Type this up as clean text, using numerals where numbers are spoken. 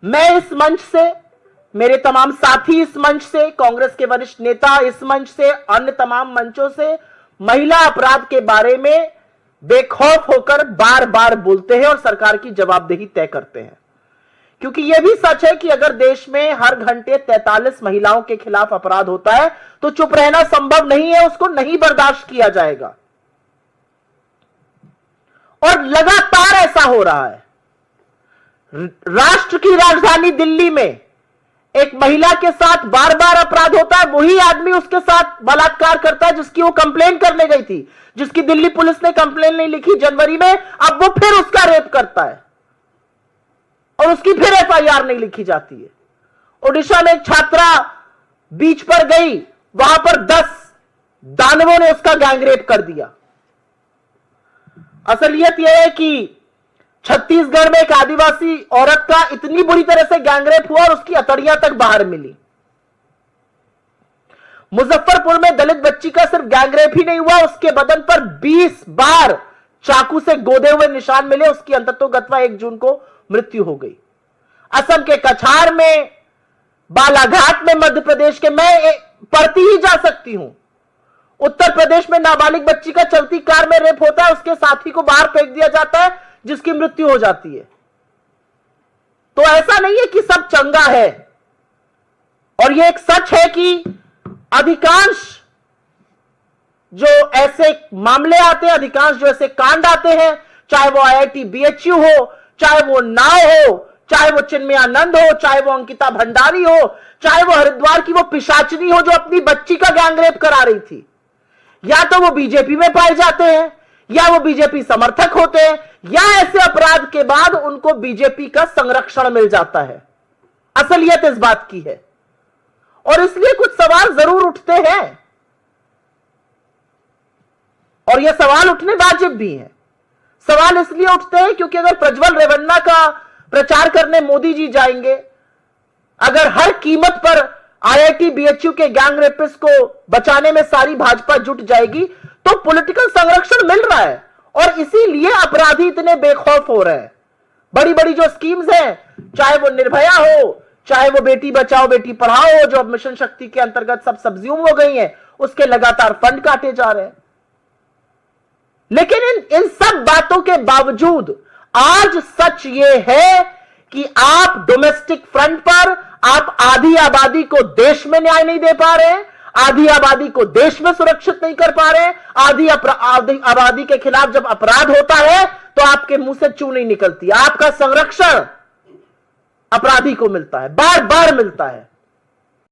मैं इस मंच से, मेरे तमाम साथी इस मंच से, कांग्रेस के वरिष्ठ नेता इस मंच से, अन्य तमाम मंचों से महिला अपराध के बारे में बेखौफ होकर बार बार बोलते हैं और सरकार की जवाबदेही तय करते हैं। क्योंकि यह भी सच है कि अगर देश में हर घंटे 43 महिलाओं के खिलाफ अपराध होता है तो चुप रहना संभव नहीं है, उसको नहीं बर्दाश्त किया जाएगा। और लगातार ऐसा हो रहा है। राष्ट्र की राजधानी दिल्ली में एक महिला के साथ बार बार अपराध होता है, वही आदमी उसके साथ बलात्कार करता है जिसकी वो कंप्लेन करने गई थी, जिसकी दिल्ली पुलिस ने कंप्लेन नहीं लिखी जनवरी में, अब वो फिर उसका रेप करता है और उसकी फिर एफआईआर नहीं लिखी जाती है। ओडिशा में एक छात्रा बीच पर गई, वहां पर 10 दानवों ने उसका गैंगरेप कर दिया। असलियत यह है कि छत्तीसगढ़ में एक आदिवासी औरत का इतनी बुरी तरह से गैंगरेप हुआ और उसकी अतड़ियां तक बाहर मिली। मुजफ्फरपुर में दलित बच्ची का सिर्फ गैंगरेप ही नहीं हुआ, उसके बदन पर 20 बार चाकू से गोदे हुए निशान मिले, उसकी अंततोगत्वा 1 जून को मृत्यु हो गई। असम के कछार में, बालाघाट में, मध्य प्रदेश के, मैं पढ़ती ही जा सकती हूं। उत्तर प्रदेश में नाबालिग बच्ची का चलती कार में रेप होता है, उसके साथी को बाहर फेंक दिया जाता है जिसकी मृत्यु हो जाती है। तो ऐसा नहीं है कि सब चंगा है। और यह एक सच है कि अधिकांश जो ऐसे मामले आते हैं, अधिकांश जो ऐसे कांड आते हैं, चाहे वो आईआईटी बीएचयू हो, चाहे वो नाव हो, चाहे वो चिन्मयानंद हो, चाहे वो अंकिता भंडारी हो, चाहे वो हरिद्वार की वो पिशाचनी हो जो अपनी बच्ची का गैंगरेप करा रही थी, या तो वो बीजेपी में पाए जाते हैं, या वो बीजेपी समर्थक होते हैं, या ऐसे अपराध के बाद उनको बीजेपी का संरक्षण मिल जाता है। असलियत इस बात की है। और इसलिए कुछ सवाल जरूर उठते हैं और ये सवाल उठने वाजिब भी हैं। सवाल इसलिए उठते हैं क्योंकि अगर प्रज्वल रेवन्ना का प्रचार करने मोदी जी जाएंगे, अगर हर कीमत पर आईआईटी बीएचयू के गैंग रेपिस्ट को बचाने में सारी भाजपा जुट जाएगी, तो पॉलिटिकल संरक्षण मिल रहा है और इसीलिए अपराधी इतने बेखौफ हो रहे हैं। बड़ी बड़ी जो स्कीम्स हैं, चाहे वो निर्भया हो, चाहे वो बेटी बचाओ बेटी पढ़ाओ हो, जो अब मिशन शक्ति के अंतर्गत सब सब्ज्यूम हो गई हैं, उसके लगातार फंड काटे जा रहे हैं। लेकिन इन सब बातों के बावजूद आज सच ये है कि आप डोमेस्टिक फ्रंट पर आप आधी आबादी को देश में न्याय नहीं दे पा रहे हैं, आधी आबादी को देश में सुरक्षित नहीं कर पा रहे, आधी आबादी के खिलाफ जब अपराध होता है तो आपके मुंह से चू नहीं निकलती। आपका संरक्षण अपराधी को मिलता है, बार बार मिलता है।